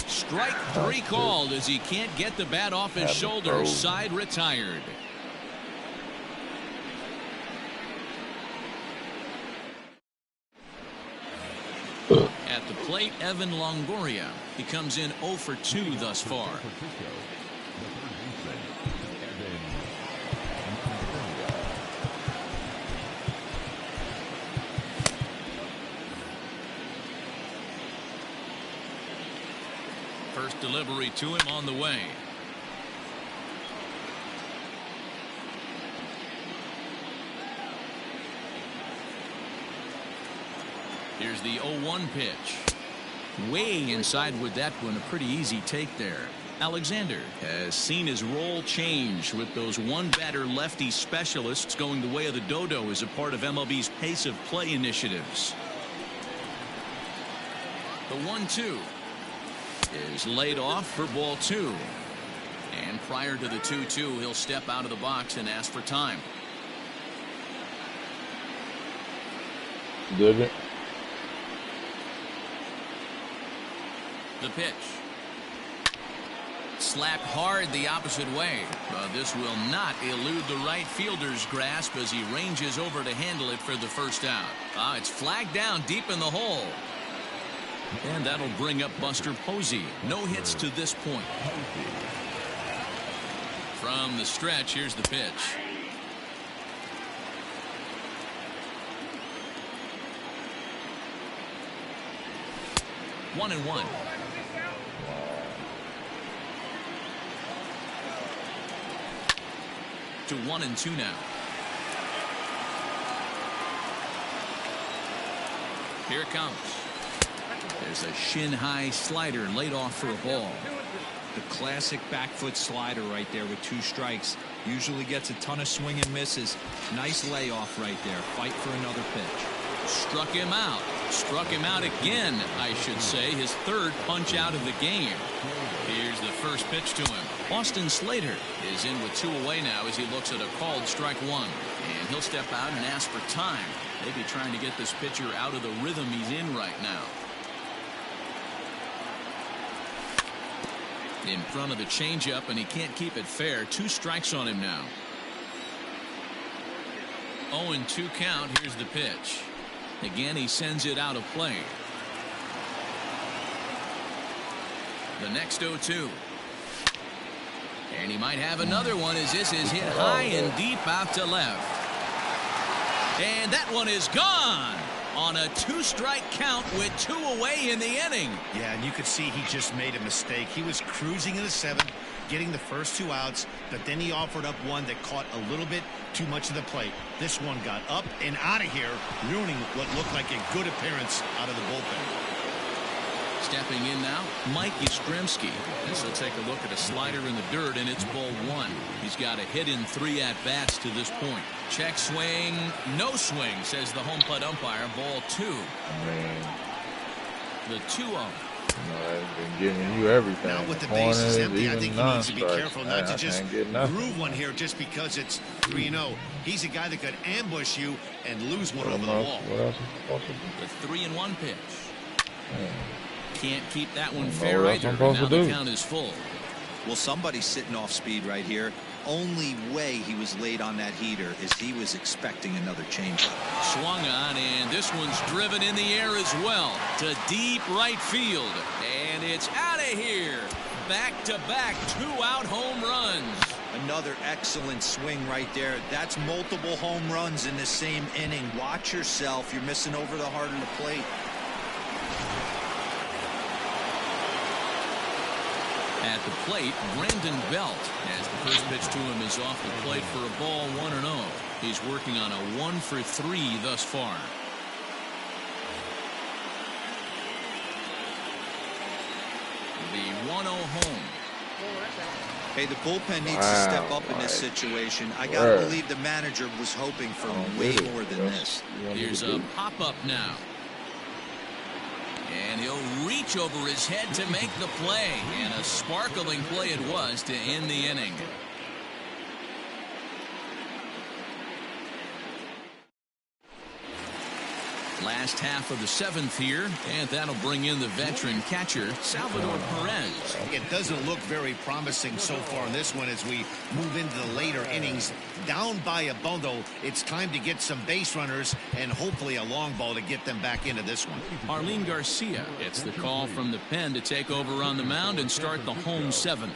Strike 3 called as he can't get the bat off his shoulder. Side retired. At the plate, Evan Longoria. He comes in 0 for 2 thus far. First delivery to him on the way. Here's the 0-1 pitch. Way inside with that one. A pretty easy take there. Alexander has seen his role change with those one-batter lefty specialists going the way of the dodo as a part of MLB's pace of play initiatives. The 1-2 is laid off for ball 2. And prior to the 2-2, he'll step out of the box and ask for time. Did it? The pitch. Slapped hard the opposite way. This will not elude the right fielder's grasp as he ranges over to handle it for the first out. It's flagged down deep in the hole. And that'll bring up Buster Posey. No hits to this point. From the stretch, here's the pitch. One and one. To 1-2 now. Here it comes. There's a shin-high slider laid off for a ball. The classic back foot slider right there with 2 strikes. Usually gets a ton of swing and misses. Nice layoff right there. Fight for another pitch. Struck him out. Struck him out again, I should say. His 3rd punch out of the game. Here's the first pitch to him. Austin Slater is in with 2 away now as he looks at a called strike 1. And he'll step out and ask for time. Maybe trying to get this pitcher out of the rhythm he's in right now. In front of the changeup, and he can't keep it fair. 2 strikes on him now. 0-2 count. Here's the pitch. Again, he sends it out of play. The next 0-2. And he might have another one as this is hit high and deep out to left. And that one is gone on a 2-strike count with 2 away in the inning. Yeah, and you could see he just made a mistake. He was cruising in the 7th, getting the first 2 outs, but then he offered up one that caught a little bit too much of the plate. This one got up and out of here, ruining what looked like a good appearance out of the bullpen. Stepping in now, Mike Yastrzemski. As he'll take a look at a slider in the dirt, and it's ball 1. He's got a hit in 3 at-bats to this point. Check swing, no swing, says the home plate umpire. Ball 2. The 2-0. I've been giving you everything. Now with the bases empty, I think he needs to be non-strikes. careful not to just nothing. groove one here just because it's 3-0. He's a guy that could ambush you and lose one over the wall. What else is supposed to do? The 3-1 pitch. Man. Can't keep that one Know fair what else either. I'm supposed Now to the do. count is full. Well, somebody's sitting off speed right here. Only way he was late on that heater is he was expecting another changeup. Swung on, and this one's driven in the air as well to deep right field. And it's out of here. Back-to-back 2-out home runs. Another excellent swing right there. That's multiple home runs in the same inning. Watch yourself. You're missing over the heart of the plate. At the plate, Brandon Belt, as the first pitch to him is off the plate for a ball 1-0. He's working on a 1 for 3 thus far. The 1-0 home. Hey, the bullpen needs to step up in this situation. I got to believe the manager was hoping for way more than this. Here's a pop-up now. And he'll reach over his head to make the play. And a sparkling play it was to end the inning. Last half of the 7th here, and that'll bring in the veteran catcher, Salvador Perez. It doesn't look very promising so far in this one as we move into the later innings. Down by a bundle, it's time to get some base runners and hopefully a long ball to get them back into this one. Arlene Garcia gets the call from the pen to take over on the mound and start the home 7th.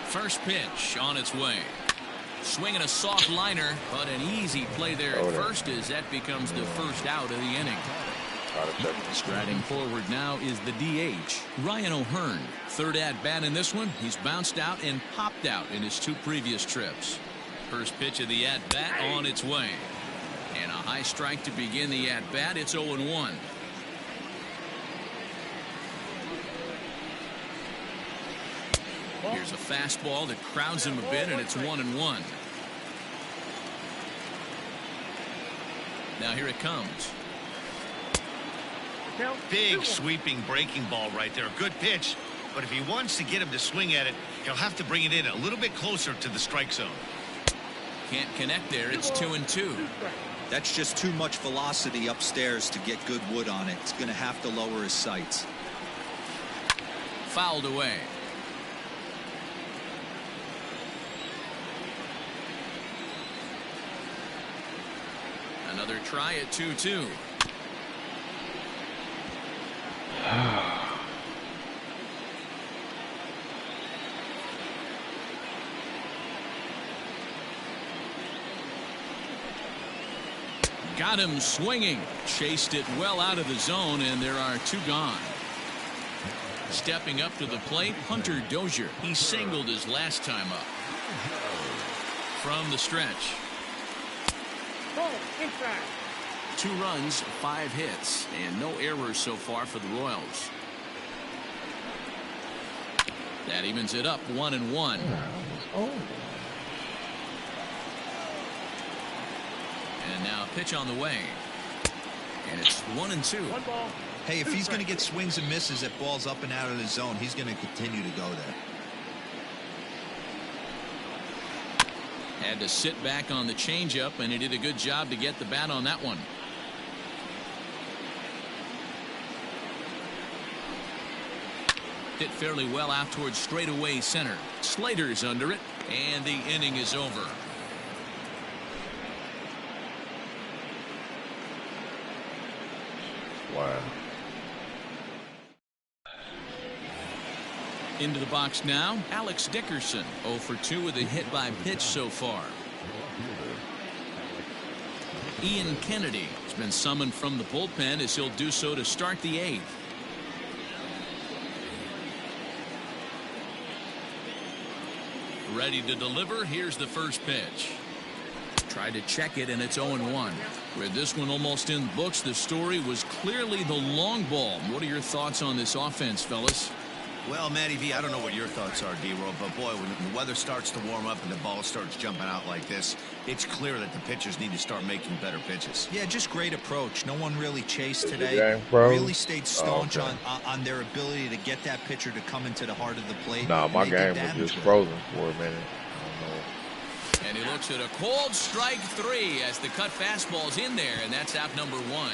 First pitch on its way. Swinging a soft liner, but an easy play there at first as that becomes the first out of the inning. Striding forward now is the DH, Ryan O'Hearn. Third at bat in this one. He's bounced out and popped out in his 2 previous trips. First pitch of the at bat on its way. And a high strike to begin the at bat. It's 0-1. Here's a fastball that crowds him a bit, and it's 1-1. Now here it comes. Big sweeping breaking ball right there. Good pitch, but if he wants to get him to swing at it, he'll have to bring it in a little bit closer to the strike zone. Can't connect there. It's 2-2. That's just too much velocity upstairs to get good wood on it. It's going to have to lower his sights. Fouled away. Another try at 2-2. Got him swinging. Chased it well out of the zone, and there are 2 gone. Stepping up to the plate, Hunter Dozier. He singled his last time up. From the stretch. 2 runs, 5 hits, and no errors so far for the Royals. That evens it up 1-1. And now a pitch on the way. And it's 1-2. Hey, if he's going to get swings and misses at balls up and out of the zone, he's going to continue to go there. Had to sit back on the changeup, and he did a good job to get the bat on that one. Hit fairly well out towards straightaway center. Slater's under it, and the inning is over. Wow. Into the box now, Alex Dickerson, 0 for 2 with a hit by pitch so far. Ian Kennedy has been summoned from the bullpen as he'll do so to start the 8th. Ready to deliver. Here's the first pitch. Tried to check it, and it's 0-1. With this one almost in the books, the story was clearly the long ball. What are your thoughts on this offense, fellas? Well, Matty V, I don't know what your thoughts are, D-Roll, but boy, when the weather starts to warm up and the ball starts jumping out like this, it's clear that the pitchers need to start making better pitches. Yeah, just great approach. No one really chased today. Really stayed staunch on their ability to get that pitcher to come into the heart of the plate. No, my game was just frozen for a minute. And he looks at a cold strike 3 as the cut fastball's in there, and that's out number 1.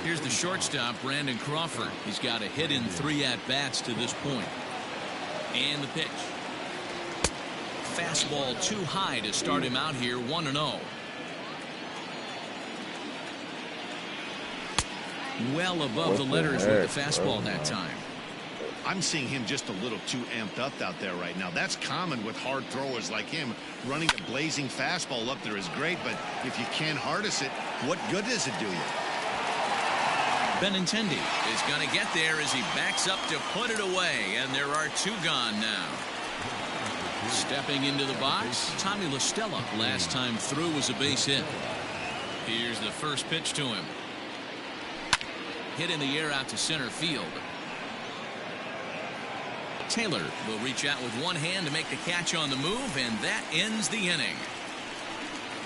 Here's the shortstop, Brandon Crawford. He's got a hit in 3 at-bats to this point. And the pitch. Fastball too high to start him out here, 1-0. Well above the letters with the fastball that time. I'm seeing him just a little too amped up out there right now. That's common with hard throwers like him. Running a blazing fastball up there is great, but if you can't harness it, what good does it do you? Benintendi is going to get there as he backs up to put it away, and there are 2 gone now. Stepping into the box, Tommy La Stella. Last time through was a base hit. Here's the first pitch to him. Hit in the air out to center field. Taylor will reach out with one hand to make the catch on the move, and that ends the inning.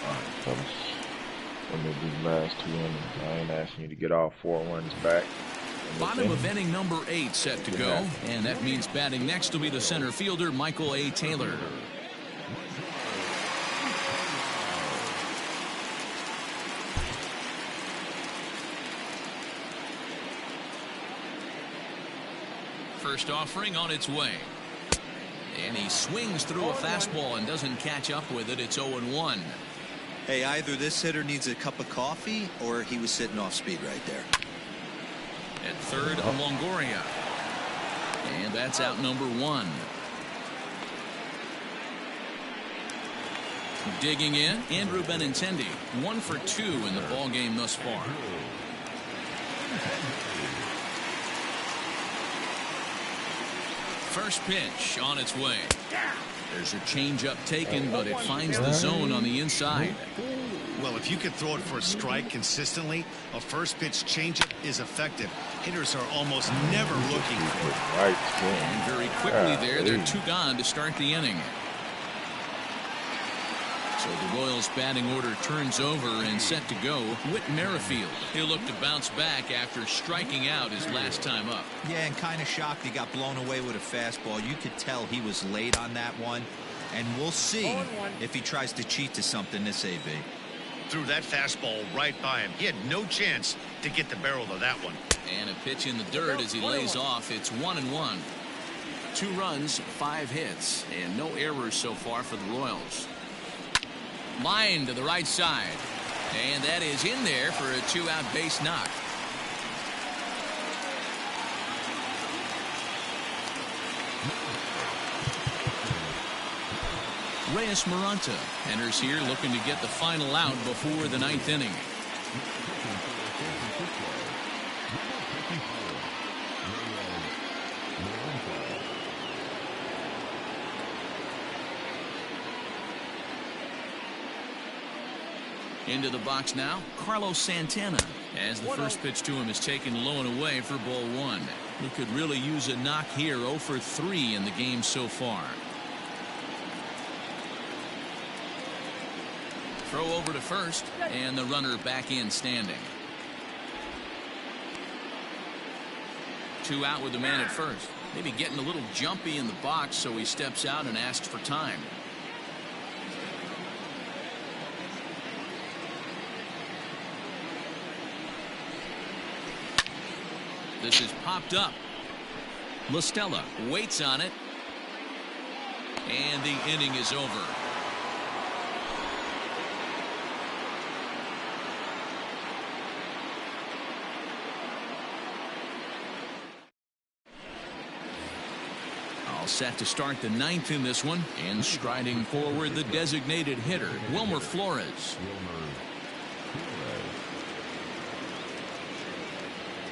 All right, fellas. Let me do these last 2 innings. I ain't asking you to get all 4 runs back. Bottom of inning number 8 set to go, and that means batting next will be the center fielder, Michael A. Taylor. First offering on its way. And he swings through a fastball and doesn't catch up with it. It's 0-1. Hey, either this hitter needs a cup of coffee or he was sitting off speed right there. At third, Longoria. And that's out number 1. Digging in, Andrew Benintendi. 1 for 2 in the ballgame thus far. First pitch on its way. There's a changeup taken, but it finds the zone on the inside. Well, if you can throw it for a strike consistently, a first pitch changeup is effective. Hitters are almost never looking for it. Right. And very quickly there, they're 2 gone to start the inning. So the Royals batting order turns over and set to go. Whit Merrifield. He'll look to bounce back after striking out his last time up. Yeah, and kind of shocked he got blown away with a fastball. You could tell he was late on that one. And we'll see if he tries to cheat to something this AB. Threw that fastball right by him. He had no chance to get the barrel of that one. And a pitch in the dirt as he lays off. It's 1-1. 2 runs, 5 hits, and no errors so far for the Royals. Line to the right side. And that is in there for a 2-out base knock. Reyes Maranta enters here looking to get the final out before the 9th inning. Into the box now, Carlos Santana, as the first pitch to him is taken low and away for ball 1. He could really use a knock here. 0 for 3 in the game so far. Throw over to first, and the runner back in standing. 2 out with the man at first. Maybe getting a little jumpy in the box, so he steps out and asks for time. This is popped up. La Stella waits on it. And the inning is over. All set to start the 9th in this one. And striding forward, the designated hitter, Wilmer Flores.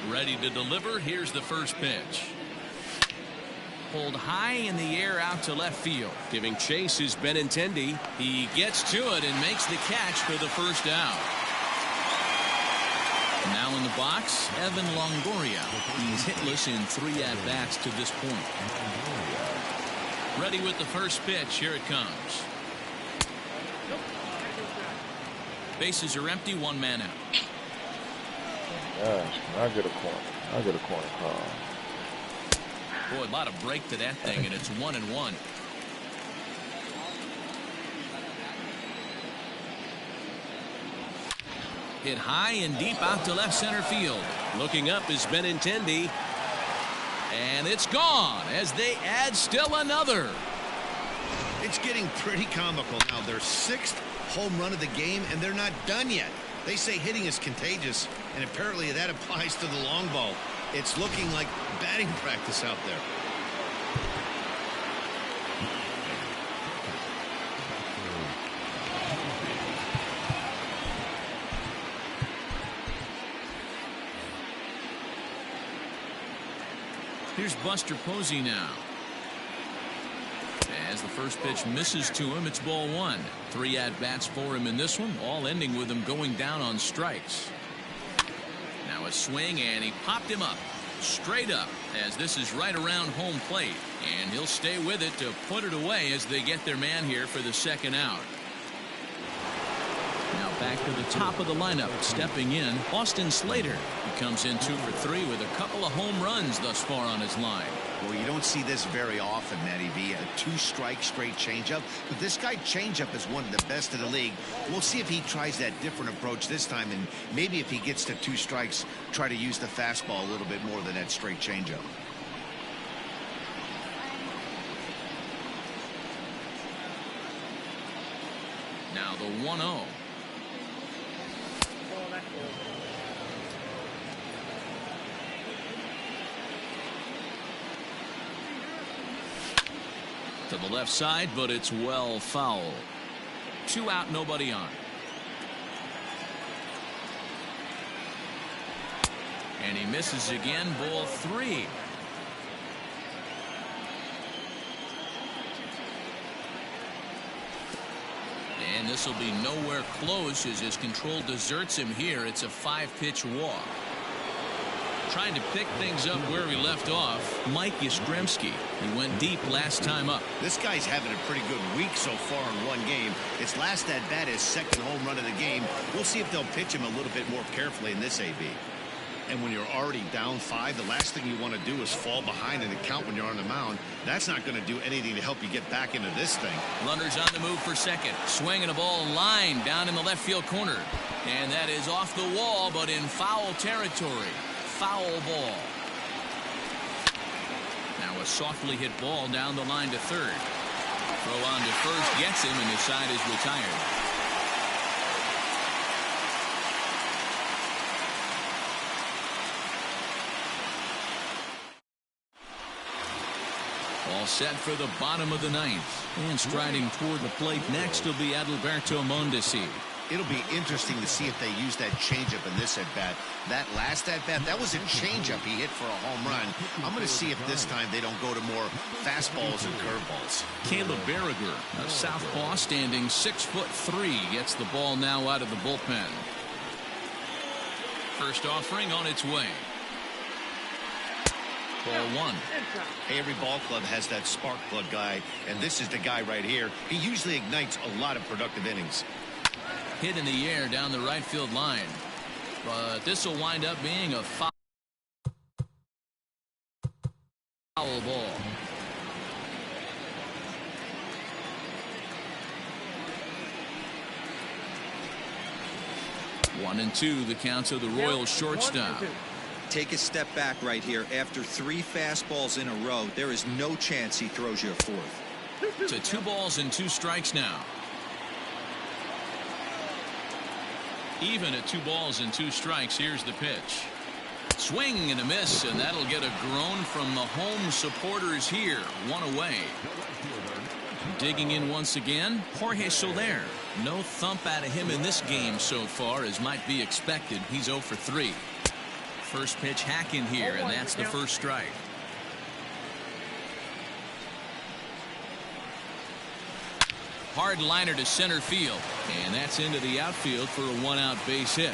Ready to deliver. Here's the first pitch. Pulled high in the air out to left field. Giving chase is Benintendi. He gets to it and makes the catch for the first out. Now in the box, Evan Longoria. He's hitless in 3 at-bats to this point. Ready with the first pitch. Here it comes. Bases are empty. 1 man out. Gosh, I get a corner. I get a corner call. Boy, a lot of break to that thing, and it's 1-1. Hit high and deep out to left center field. Looking up is Benintendi. And it's gone as they add still another. It's getting pretty comical now. Their 6th home run of the game, and they're not done yet. They say hitting is contagious, and apparently that applies to the long ball. It's looking like batting practice out there. Here's Buster Posey now. As the first pitch misses to him. It's ball one. 3 at-bats for him in this one, all ending with him going down on strikes. Now a swing, and he popped him up. Straight up, as this is right around home plate. And he'll stay with it to put it away as they get their man here for the second out. Now back to the top of the lineup, stepping in, Austin Slater. He comes in 2 for 3 with a couple of home runs thus far on his line. Well, you don't see this very often, Matty V. A 2-strike straight changeup. But this guy changeup is one of the best in the league. We'll see if he tries that different approach this time, and maybe if he gets to 2 strikes, try to use the fastball a little bit more than that straight changeup. Now the 1-0. To the left side, but it's well foul. 2 out, nobody on. And he misses again, ball 3. And this will be nowhere close as his control deserts him here. It's a 5-pitch walk. Trying to pick things up where he left off, Mike Yastrzemski. He went deep last time up. This guy's having a pretty good week so far in one game. His last at bat is second home run of the game. We'll see if they'll pitch him a little bit more carefully in this AB. And when you're already down 5, the last thing you want to do is fall behind in the count when you're on the mound. That's not going to do anything to help you get back into this thing. Runners on the move for second. Swinging a ball line down in the left field corner. And that is off the wall, but in foul territory. Foul ball. Now a softly hit ball down the line to third. Throw on to first gets him, and his side is retired. All set for the bottom of the 9th. And striding toward the plate next will be Adalberto Mondesi. It'll be interesting to see if they use that changeup in this at-bat. That last at-bat, that was a changeup he hit for a home run. I'm going to see if this time they don't go to more fastballs and curveballs. Caleb Berriger, a southpaw standing 6'3", gets the ball now out of the bullpen. First offering on its way. Ball 1. Hey, every ball club has that spark plug guy, and this is the guy right here. He usually ignites a lot of productive innings. Hit in the air down the right field line. But this will wind up being a foul ball. One and two, the count to the Royals shortstop. Take a step back right here. After 3 fastballs in a row, there is no chance he throws you a 4th. To 2 balls and 2 strikes now. Even at 2 balls and 2 strikes, here's the pitch. Swing and a miss, and that'll get a groan from the home supporters here. 1 away. Digging in once again, Jorge Soler. No thump out of him in this game so far, as might be expected. He's 0 for 3. First pitch hack in here, and that's the first strike. Hard liner to center field, and that's into the outfield for a 1-out base hit.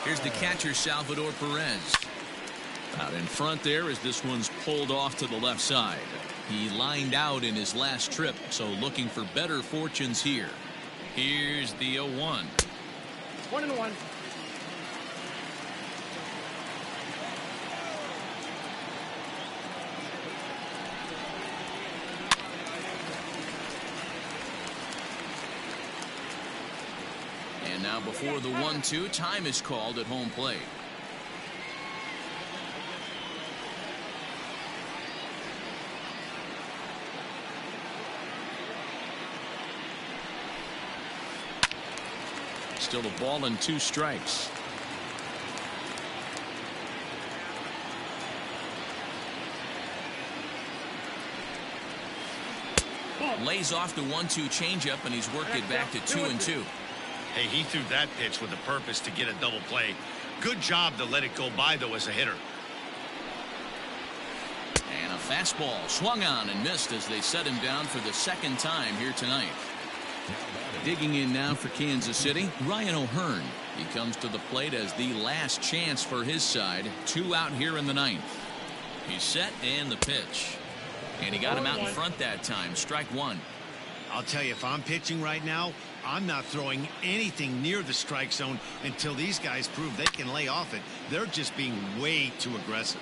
Here's the catcher, Salvador Perez. Out in front there as this one's pulled off to the left side. He lined out in his last trip, so looking for better fortunes here. Here's the 0-1. 1-1. And now before the 1-2, time is called at home plate. Still a ball and 2 strikes. Lays off the 1-2 changeup, and he's worked it back to 2-2. Hey, he threw that pitch with a purpose to get a double play. Good job to let it go by, though, as a hitter. And a fastball swung on and missed as they set him down for the second time here tonight. Digging in now for Kansas City, Ryan O'Hearn. He comes to the plate as the last chance for his side. 2 out here in the 9th. He's set and the pitch. And he got him out in front that time. Strike 1. I'll tell you, if I'm pitching right now, I'm not throwing anything near the strike zone until these guys prove they can lay off it. They're just being way too aggressive.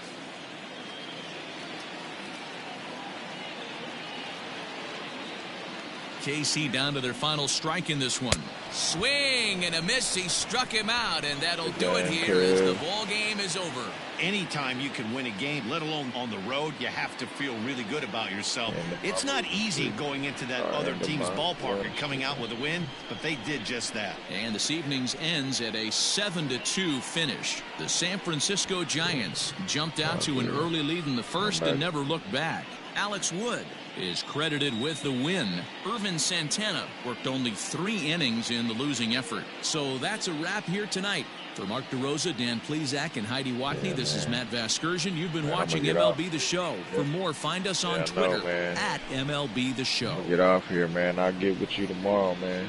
KC down to their final strike in this one. Swing and a miss. He struck him out, and that'll do it here as the ball game is over. Anytime you can win a game, let alone on the road, you have to feel really good about yourself. It's not easy going into that other team's ballpark and coming out with a win, but they did just that. And this evening's ends at a 7-2 finish. The San Francisco Giants jumped out to an early lead in the first and never looked back. Alex Wood is credited with the win. Ervin Santana worked only 3 innings in the losing effort. So that's a wrap here tonight. For Mark DeRosa, Dan Plesac, and Heidi Watney, this is Matt Vasgersian. You've been watching MLB The Show. For more, find us on Twitter at MLB The Show. Get off here, man. I'll get with you tomorrow, man.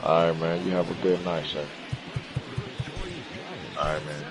All right, man. You have a good night, sir. All right, man.